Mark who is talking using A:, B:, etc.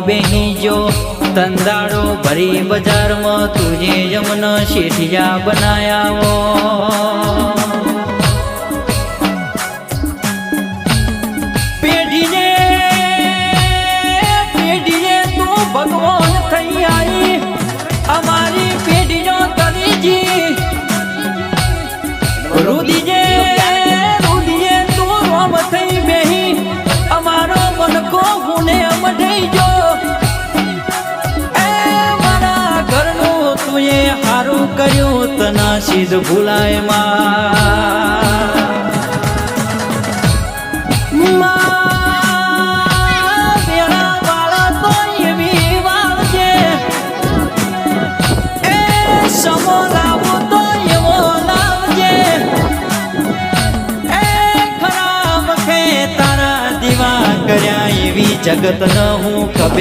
A: બેહી જો તંદાડો ભરી બજારમાં તુજે જમન શેઠિયા બનાયાવો પેઢીને તું ભગવાન થઈ આવી અમારી પેઢીનો તરીજી રુદીજે તું રોમ થઈ બેહી અમારો મનકો ગુને મઢઈ જો એ મારા ઘરનું તુંએ હારું કર્યું તના સીધ ભૂલાય કર્યા એવી જગત ન હું કબે